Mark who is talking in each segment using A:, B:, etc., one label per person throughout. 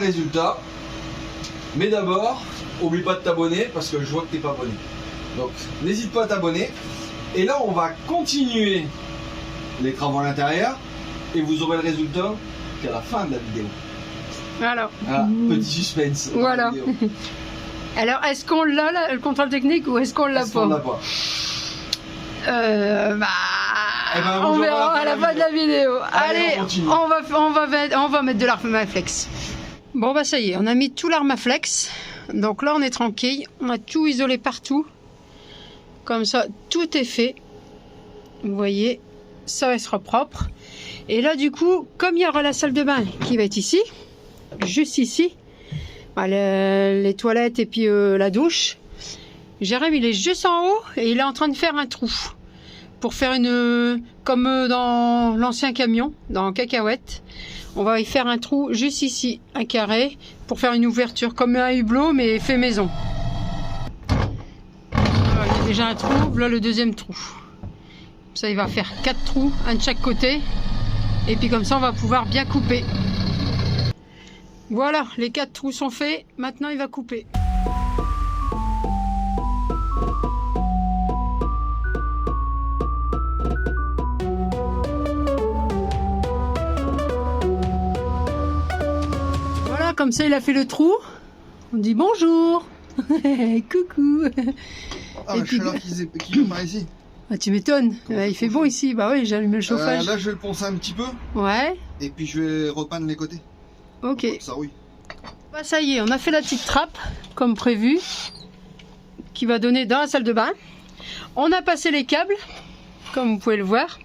A: le résultat. Mais d'abord, oublie pas de t'abonner parce que je vois que t'es pas abonné. Donc n'hésite pas à t'abonner. Et là, on va continuer les travaux à l'intérieur et vous aurez le résultat qu'à la fin de la vidéo.
B: Alors,
A: Petit suspense.
B: voilà. Alors, est-ce qu'on l'a là, le contrôle technique ou est-ce qu'on l'a pas?
A: On l'a pas. Eh ben,
B: on verra à la fin de la vidéo. Allez, on va mettre de l'Armaflex. Bon bah ça y est, on a mis tout l'Armaflex. Donc là on est tranquille, on a tout isolé partout. Comme ça, tout est fait. Vous voyez, ça sera propre. Et là du coup, comme il y aura la salle de bain qui va être ici, juste ici, les toilettes et puis la douche, Jérém il est juste en haut et il est en train de faire un trou. Pour faire comme dans l'ancien camion, dans Cacahuète, on va y faire un trou juste ici, un carré, pour faire une ouverture, comme un hublot, mais fait maison. Voilà, il y a déjà un trou, voilà le deuxième trou. Ça, il va faire 4 trous, un de chaque côté, et puis comme ça, on va pouvoir bien couper. Voilà, les 4 trous sont faits, maintenant il va couper. Comme ça, il a fait le trou. On dit bonjour. Coucou.
A: Ah, la chaleur qui vient par ici.
B: Ah, tu m'étonnes. Il fait bon ici. Bah oui, j'ai allumé le chauffage.
A: Là, je vais le poncer un petit peu.
B: Ouais.
A: Et puis, je vais repeindre les côtés.
B: Ok.
A: Ça rouille.
B: Bah, ça y est, on a fait la petite trappe, comme prévu, qui va donner dans la salle de bain. On a passé les câbles, comme vous pouvez le voir.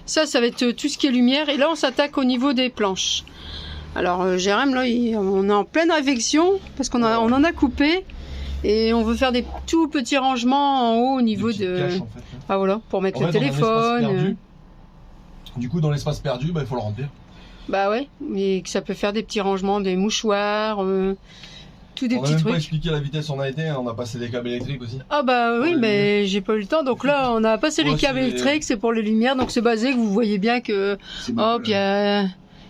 B: Ça va être tout ce qui est lumière. Et là, on s'attaque au niveau des planches. Alors Jérém, là, on est en pleine réflexion parce qu'on en a coupé et on veut faire des tout petits rangements en haut au niveau de...
A: Caches, en fait.
B: Ah voilà, pour mettre le téléphone.
A: Du coup, dans l'espace perdu, il faut le remplir.
B: Bah ouais, et que ça peut faire des petits rangements, des mouchoirs, tout des petits trucs. On n'a même
A: pas expliqué la vitesse on a été, on a passé des câbles électriques aussi.
B: Ah bah oui, mais j'ai pas eu le temps. Donc là, on a passé les câbles électriques, c'est pour les lumières. Donc c'est basé que vous voyez bien que... Hop,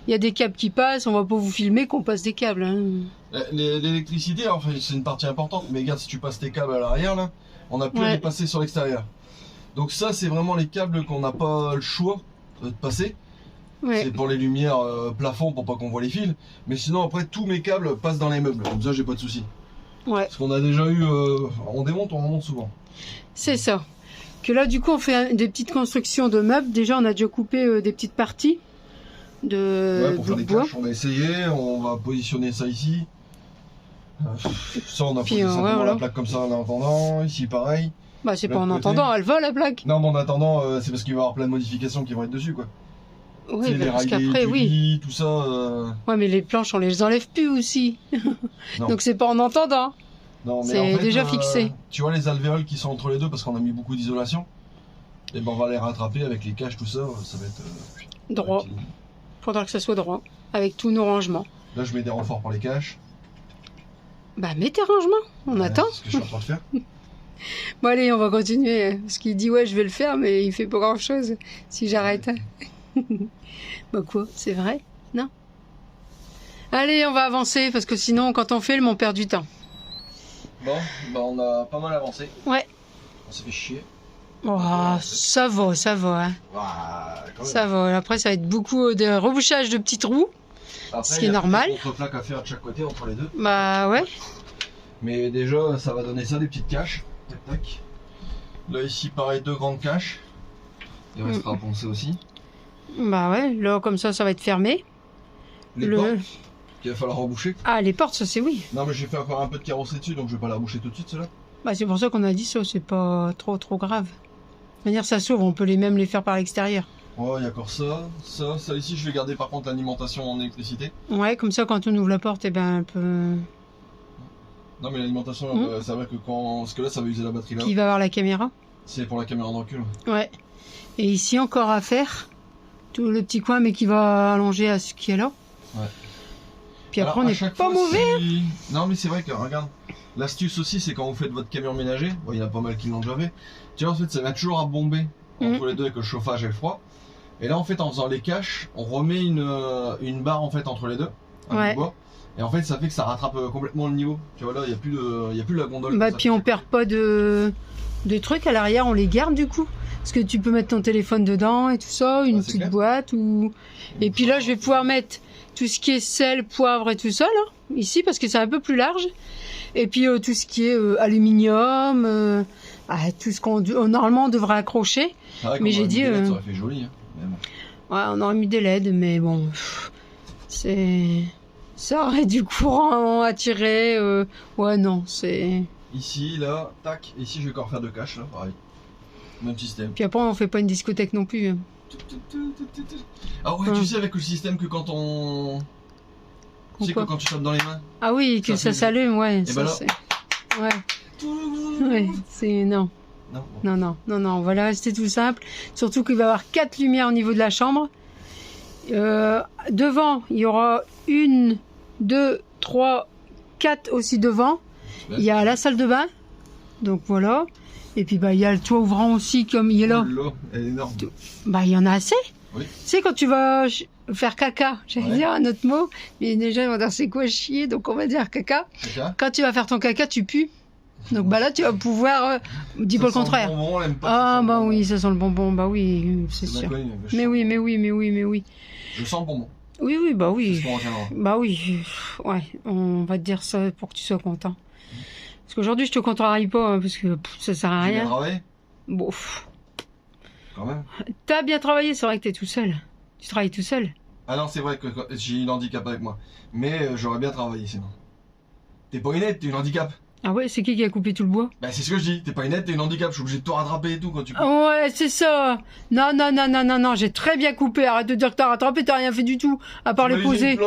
B: il y a des câbles qui passent, on va pas vous filmer qu'on passe des câbles. Hein.
A: L'électricité, enfin, c'est une partie importante, mais regarde, si tu passes tes câbles à l'arrière, là, on a pu les passer sur l'extérieur. Donc ça, c'est vraiment les câbles qu'on n'a pas le choix de passer. Ouais. C'est pour les lumières plafond, pour pas qu'on voit les fils. Mais sinon, après, tous mes câbles passent dans les meubles. Comme ça, j'ai pas de soucis. Ouais. Parce qu'on a déjà eu... on démonte, on remonte souvent.
B: C'est ça. Que là, du coup, on fait des petites constructions de meubles. Déjà, on a déjà coupé des petites parties.
A: Pour faire des caches, on a essayé, on va positionner ça ici. Ça, on a posé simplement la plaque comme ça en attendant. Ici, pareil.
B: Bah, c'est pas en entendant, elle va la plaque.
A: Non, mais en attendant, c'est parce qu'il va y avoir plein de modifications qui vont être dessus, quoi.
B: Oui, bah, parce qu'après, oui.
A: Tout ça.
B: Ouais, mais les planches, on les enlève plus aussi. Donc, c'est pas en entendant. C'est déjà fixé.
A: Tu vois les alvéoles qui sont entre les deux parce qu'on a mis beaucoup d'isolation. Et ben, on va les rattraper avec les caches, tout ça. Ça va être
B: droit. Faudra que ça soit droit, avec tous nos rangements.
A: Là, je mets des renforts pour les caches.
B: Bah, mets tes rangements, on attend.
A: C'est ce que je suis en train de faire.
B: Bon, allez, on va continuer. Parce qu'il dit, ouais, je vais le faire, mais il fait pas grand chose si j'arrête. Bah, quoi, c'est vrai? Non? Allez, on va avancer, parce que sinon, quand on filme, on perd du temps.
A: Bon, bah, on a pas mal avancé.
B: Ouais.
A: On s'est fait chier.
B: Oh, ça va, ça va. Hein.
A: Ouais,
B: ça va. Après, ça va être beaucoup de rebouchage de petits trous. Après, ce qui est normal.
A: Il y a une plaque à faire de chaque côté entre les deux.
B: Bah ouais.
A: Mais déjà, ça va donner ça, des petites caches. Tac, tac. Là, ici, pareil, 2 grandes caches. Il restera à poncer aussi.
B: Bah ouais, là, comme ça va être fermé.
A: Les portes, qu'il va falloir reboucher.
B: Ah, les portes, ça c'est oui.
A: Non, mais j'ai fait encore un peu de carrosserie dessus, donc je vais pas la reboucher tout de suite, celle-là.
B: Bah, c'est pour ça qu'on a dit ça, c'est pas trop grave. De manière, ça s'ouvre, on peut même les faire par l'extérieur.
A: Ouais, il y a encore ça ici, je vais garder par contre l'alimentation en électricité.
B: Ouais, comme ça, quand on ouvre la porte, et ben un peu...
A: Non, mais l'alimentation, ça va que quand... Parce que là, ça va user la batterie là.
B: Qui va avoir la caméra?
A: C'est pour la caméra de recul.
B: Ouais. Et ici, encore à faire, tout le petit coin, mais qui va allonger à ce qui est là. Ouais. Puis après, on n'est pas mauvais.
A: Non, mais c'est vrai que, regarde, l'astuce aussi, c'est quand vous faites votre camion ménager, bon, il y en a pas mal qui l'ont déjà fait, tu vois, en fait, ça va toujours à bomber entre les deux avec le chauffage et le froid. Et là, en fait, en faisant les caches, on remet une barre, en fait, entre les deux, avec du bois, Et en fait, ça fait que ça rattrape complètement le niveau. Tu vois là, il n'y a plus la gondole.
B: Bah, puis on perd pas de trucs à l'arrière, on les garde du coup. Parce que tu peux mettre ton téléphone dedans et tout ça, une petite boîte. Et puis là, je vais pouvoir mettre tout ce qui est sel, poivre et tout ça, là, ici, parce que c'est un peu plus large. Et puis tout ce qui est aluminium, tout ce qu'on normalement on devrait accrocher. Mais j'ai dit...
A: ça aurait fait joli, hein. Mais bon.
B: Ouais, on aurait mis des LED, mais bon, ça aurait du courant à tirer. Ouais, non, c'est...
A: Ici, là, tac. Ici, je vais encore faire de cache, là, pareil. Même système.
B: Puis après, on fait pas une discothèque non plus. Hein.
A: Ah ouais, tu sais, avec le système que quand on... Tu sais, quand tu tapes dans les mains.
B: Ah oui, que ça s'allume, ouais.
A: Et
B: ça,
A: ben là...
B: Ouais, c'est... Non. Non, on va la rester tout simple. Surtout qu'il va y avoir 4 lumières au niveau de la chambre. Devant, il y aura 1, 2, 3, 4 aussi devant. Il y a la salle de bain. Donc voilà. Et puis bah il y a le toit ouvrant aussi comme il est là.
A: L'eau, elle est énorme.
B: Bah il y en a assez.
A: Oui.
B: Tu sais quand tu vas faire caca, j'allais dire un autre mot, mais déjà ils vont dire c'est quoi chier, donc on va dire caca. Quand tu vas faire ton caca, tu pues. Donc bah là tu vas pouvoir dis pas le contraire.
A: Bonbon, elle aime pas,
B: ah bah oui, ça sent le bonbon, bah oui, c'est sûr. Mais oui.
A: Je sens le bonbon.
B: Oui, bah oui. Bah oui. Ouais, on va te dire ça pour que tu sois content. Parce qu'aujourd'hui, je te contrarie pas, hein, parce que ça sert à rien.
A: Tu as bien travaillé ?
B: Bon.
A: Quand même.
B: T'as bien travaillé, c'est vrai que t'es tout seul. Tu travailles tout seul.
A: Ah non, c'est vrai que j'ai une handicap avec moi. Mais j'aurais bien travaillé sinon. T'es pas une aide, t'es une handicap.
B: Ah ouais, c'est qui a coupé tout le bois ?
A: Bah c'est ce que je dis, t'es pas une aide, t'es une handicap, je suis obligé de tout rattraper et tout quand tu coupes.
B: Ouais, c'est ça. Non, j'ai très bien coupé. Arrête de dire que t'as rattrapé, t'as rien fait du tout, à part les poser.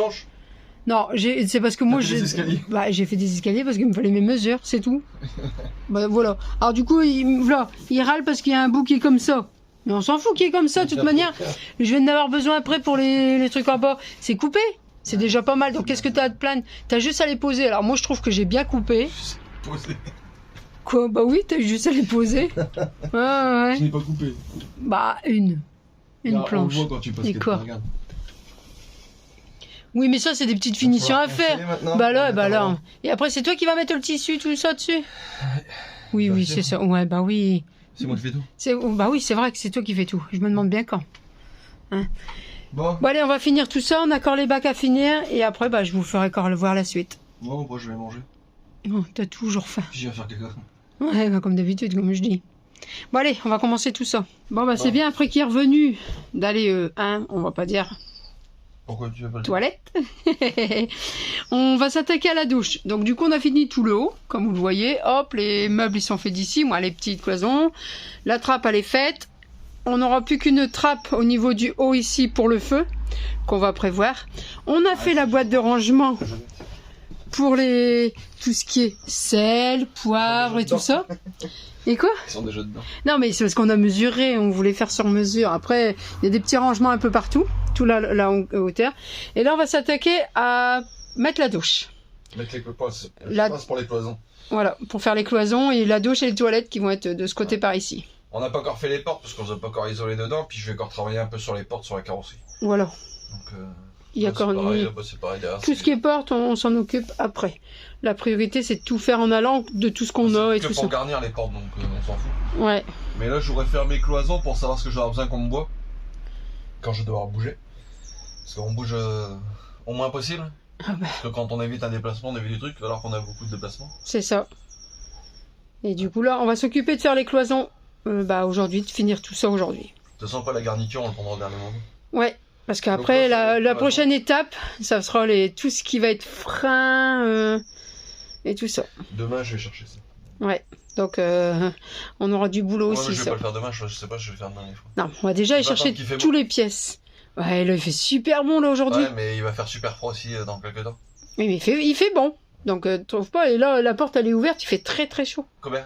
B: Non, c'est parce que moi j'ai fait des escaliers parce qu'il me fallait mes mesures, c'est tout. Bah voilà. Alors du coup, il râle parce qu'il y a un bout qui est comme ça. Mais on s'en fout qu'il est comme ça, de toute manière. Je vais en avoir besoin après pour les trucs en bas. C'est coupé. C'est déjà pas mal. Donc qu'est-ce que t'as à te plaindre ? T'as juste à les poser. Alors moi je trouve que j'ai bien coupé.
A: Poser.
B: Quoi ? Bah oui, t'as juste à les poser. Ouais.
A: Je n'ai pas coupé.
B: Bah une planche.
A: On le voit quand tu passes.
B: Et quoi ? Oui, mais ça, c'est des petites finitions à faire. Bah là. Et après, c'est toi qui vas mettre le tissu, tout ça dessus ? Oui, c'est ça. Ouais, bah oui.
A: C'est moi qui fais tout.
B: Bah oui, c'est vrai que c'est toi qui fais tout. Je me demande bien quand. Hein ?
A: Bon,
B: allez, on va finir tout ça. On a encore les bacs à finir. Et après, bah, je vous ferai encore voir la suite.
A: Bon, moi, je vais manger.
B: Oh, t'as toujours faim.
A: Puis je vais faire caca.
B: Ouais, bah, comme d'habitude, comme je dis. Bon, allez, on va commencer tout ça. Bon, bah, c'est bien après qu'il est revenu d'aller, on va pas dire...
A: Pourquoi tu veux pas le
B: toilette. On va s'attaquer à la douche. Donc du coup on a fini tout le haut, comme vous le voyez. Hop, les meubles ils sont faits d'ici. Moi les petites cloisons. La trappe elle est faite. On n'aura plus qu'une trappe au niveau du haut ici pour le feu qu'on va prévoir. On a fait la boîte de rangement pour tout ce qui est sel, poivre et tout ça. Et quoi ?
A: Ils sont déjà dedans.
B: Non mais c'est parce qu'on a mesuré, on voulait faire sur mesure. Après, il y a des petits rangements un peu partout, tout là en hauteur. Et là, on va s'attaquer à mettre la douche.
A: Mettre les passe pour les cloisons.
B: Voilà, pour faire les cloisons et la douche et les toilettes qui vont être de ce côté par ici.
A: On n'a pas encore fait les portes parce qu'on ne les a pas encore isolées dedans. Puis je vais encore travailler un peu sur les portes, sur la carrosserie.
B: Voilà.
A: Donc,
B: il y a encore tout ce qui est porte, on s'en occupe après. La priorité, c'est de tout faire en allant de tout ce qu'on a et tout ça.
A: C'est pour garnir les portes, donc on s'en fout.
B: Ouais.
A: Mais là, j'aurais fait mes cloisons pour savoir ce que j'aurais besoin qu'on me boit quand je vais devoir bouger. Parce qu'on bouge au moins possible.
B: Ah bah.
A: Parce que quand on évite un déplacement, on évite des trucs, alors qu'on a beaucoup de déplacements.
B: C'est ça. Et du coup, là, on va s'occuper de faire les cloisons aujourd'hui, de finir tout ça aujourd'hui.
A: De toute façon, pas la garniture, on le prendra au dernier moment.
B: Ouais. Parce qu'après, la prochaine étape, ça sera tout ce qui va être frein et tout ça.
A: Demain, je vais chercher ça.
B: Ouais, donc on aura du boulot aussi.
A: Je vais pas le faire demain, je sais pas, je vais le faire demain.
B: Non, on va déjà aller chercher toutes les pièces. Ouais, là, il fait super bon là aujourd'hui.
A: Ouais, mais il va faire super froid aussi dans quelques temps.
B: Oui, mais il fait bon. Donc, tu trouves pas, et là, la porte elle est ouverte, il fait très très chaud.
A: Combien ?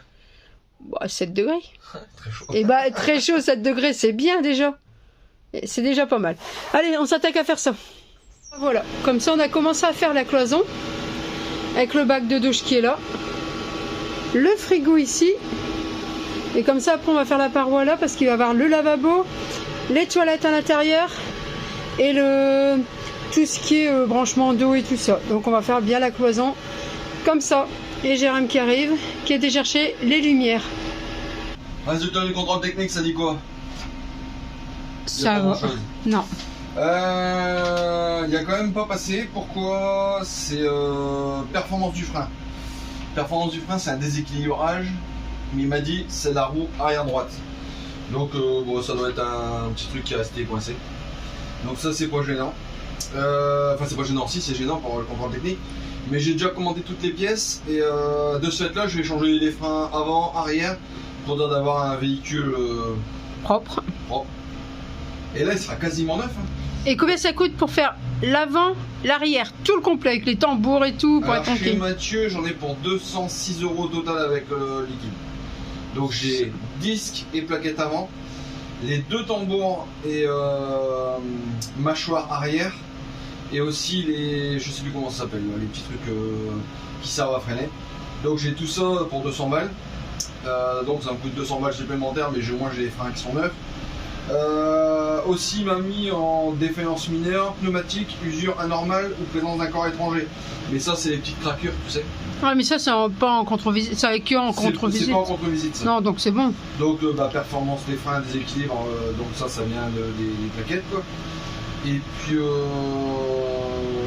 B: 7 degrés.
A: Très chaud.
B: Et très chaud, 7 degrés, c'est bien déjà. C'est déjà pas mal. Allez, on s'attaque à faire ça. Voilà, comme ça on a commencé à faire la cloison. Avec le bac de douche qui est là. Le frigo ici. Et comme ça après on va faire la paroi là parce qu'il va y avoir le lavabo, les toilettes à l'intérieur et tout ce qui est branchement d'eau et tout ça. Donc on va faire bien la cloison comme ça. Et Jérém qui arrive, qui a été chercher les lumières.
A: Résultat du contrôle technique, ça dit quoi?
B: Ça va. Non.
A: Il y a quand même pas passé. Pourquoi? C'est performance du frein. Performance du frein, c'est un déséquilibrage. Mais il m'a dit c'est la roue arrière droite. Donc bon, ça doit être un petit truc qui est resté coincé. Donc ça c'est pas gênant. Enfin c'est pas gênant, si c'est gênant pour le contrôle technique. Mais j'ai déjà commandé toutes les pièces et de ce fait là je vais changer les freins avant, arrière pour d'avoir un véhicule
B: propre.
A: Et là il sera quasiment neuf. Hein.
B: Et combien ça coûte pour faire l'avant, l'arrière, tout le complet avec les tambours et tout pour
A: Alors,
B: être tranquille?
A: Chez Mathieu j'en ai pour 206 € total avec liquide. Donc j'ai disque et plaquette avant, les deux tambours et mâchoire arrière, et aussi les, je sais plus comment ça s'appelle, les petits trucs qui servent à freiner. Donc j'ai tout ça pour 200 balles. Donc ça me coûte 200 balles supplémentaires, mais au moins j'ai les freins qui sont neufs. Aussi il m'a mis en défaillance mineure, pneumatique, usure anormale ou présence d'un corps étranger. Mais ça c'est les petites craquures, tu sais.
B: Ouais, mais ça c'est pas en contre-visite, ça avec en contre-visite.
A: C'est pas en contre-visite ça.
B: Non, donc c'est bon.
A: Donc performance des freins, déséquilibre, donc ça vient des plaquettes quoi. Et puis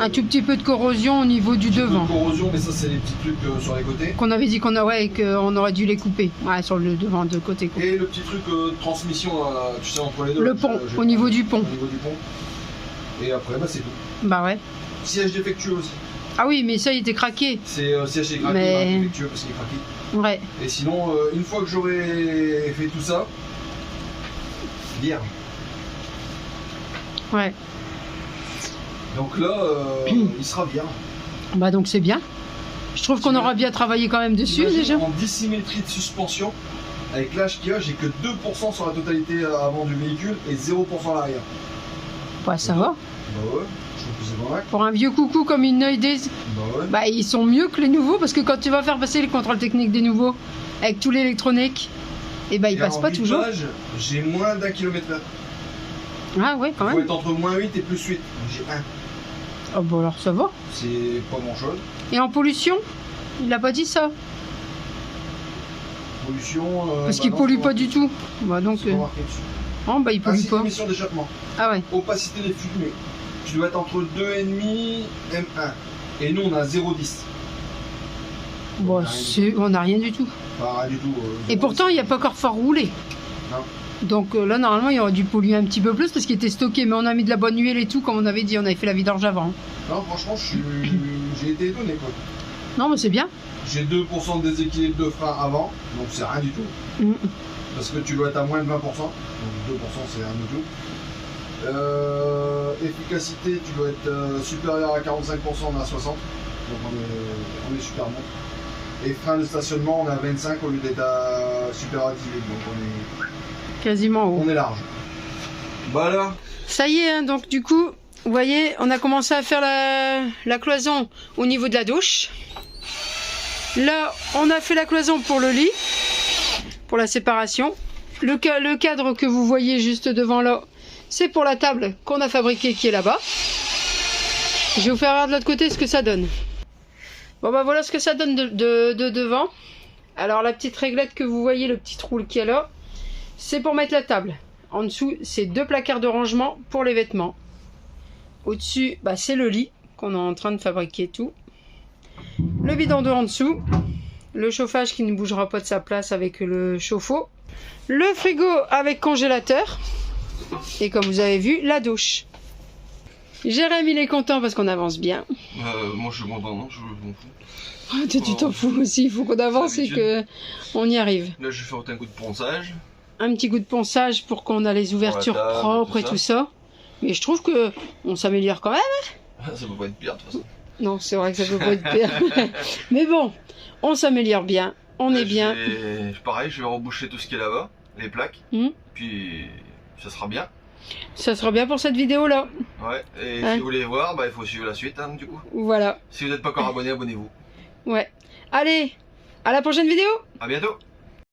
B: un tout petit peu de corrosion au niveau du devant.
A: De corrosion, mais ça c'est les petits trucs sur les côtés.
B: Qu'on avait dit qu'on aurait dû les couper. Ouais, sur le devant de côté. Quoi.
A: Et le petit truc de transmission, tu sais, entre les deux.
B: Le pont, au niveau du pont.
A: Au niveau du pont. Et après, c'est tout.
B: Bah ouais.
A: Siège défectueux aussi.
B: Ah oui, mais ça il était craqué.
A: C'est siège est craqué,
B: mais...
A: défectueux parce qu'il est craqué.
B: Ouais.
A: Et sinon, une fois que j'aurai fait tout ça, vierge.
B: Ouais.
A: Donc là, il sera vierge.
B: Bah donc c'est bien. Je trouve qu'on aura bien travaillé quand même dessus déjà.
A: En dissymétrie de suspension, avec l'âge qu'il y a, j'ai que 2% sur la totalité avant du véhicule et 0% à l'arrière.
B: Ouais, ça va.
A: Bah ouais, je trouve que c'est pas mal.
B: Pour un vieux coucou comme une Neue des...
A: Bah ouais.
B: Bah ils sont mieux que les nouveaux parce que quand tu vas faire passer les contrôles techniques des nouveaux avec tout l'électronique, et bah ils passent pas toujours.
A: J'ai moins d'1 km/h.
B: Ah ouais, quand même.
A: Il faut être entre moins 8 et plus 8. J'ai 1.
B: Oh bon alors ça va.
A: C'est pas grand chose.
B: Et en pollution, il a pas dit ça.
A: Pollution.
B: Parce qu'il pollue pas du tout. Bah donc. Oh bah il pollue pas.
A: Émission d'échappement.
B: Ah ouais.
A: Opacité des fumées. Tu dois être entre 2,5 M1. Et nous on a 0,10.
B: Bon, on n'a rien du tout.
A: Enfin, rien du tout.
B: Et pourtant il n'y a pas encore fort roulé.
A: Non.
B: Donc là normalement il aurait dû polluer un petit peu plus parce qu'il était stocké. Mais on a mis de la bonne huile et tout comme on avait dit. On avait fait la vidange avant.
A: Non franchement j'ai été étonné quoi.
B: Non mais c'est bien.
A: J'ai 2% de déséquilibre de frein avant. Donc c'est rien du tout. Parce que tu dois être à moins de 20%. Donc 2% c'est rien du tout. Efficacité, tu dois être supérieur à 45%, on est à 60%. Donc on est super bon. Et frein de stationnement, on est à 25 au lieu d'être supérieur à 18. Donc on est
B: quasiment haut.
A: On est large. Voilà.
B: Ça y est, hein, donc du coup, vous voyez, on a commencé à faire la cloison au niveau de la douche. Là, on a fait la cloison pour le lit, pour la séparation. Le cadre que vous voyez juste devant là, c'est pour la table qu'on a fabriquée qui est là-bas. Je vais vous faire voir de l'autre côté ce que ça donne. Bon bah voilà ce que ça donne de devant. Alors la petite réglette que vous voyez, le petit trou qui est là, c'est pour mettre la table. En dessous, c'est 2 placards de rangement pour les vêtements. Au-dessus, bah, c'est le lit qu'on est en train de fabriquer tout. Le bidon d'eau en dessous. Le chauffage qui ne bougera pas de sa place avec le chauffe-eau. Le frigo avec congélateur. Et comme vous avez vu, la douche. Jérémy il est content parce qu'on avance bien.
A: Moi je suis content, non, je m'en fous.
B: Ah, toi, tu t'en fous aussi, il faut qu'on avance et qu'on y arrive.
A: Là je vais faire un coup de ponçage.
B: Un petit coup de ponçage pour qu'on a les ouvertures propres et tout ça. Mais je trouve que on s'améliore quand même.
A: Ça peut pas être pire de toute façon.
B: Non, c'est vrai que ça peut pas être pire. Mais bon, on s'améliore bien, on est bien.
A: Pareil, je vais reboucher tout ce qui est là-bas, les plaques. Puis ça sera bien.
B: Ça sera bien pour cette vidéo là.
A: Ouais, et si vous voulez voir, bah, il faut suivre la suite hein, du coup.
B: Voilà.
A: Si vous n'êtes pas encore abonné, abonnez-vous.
B: Ouais. Allez, à la prochaine vidéo.
A: À bientôt.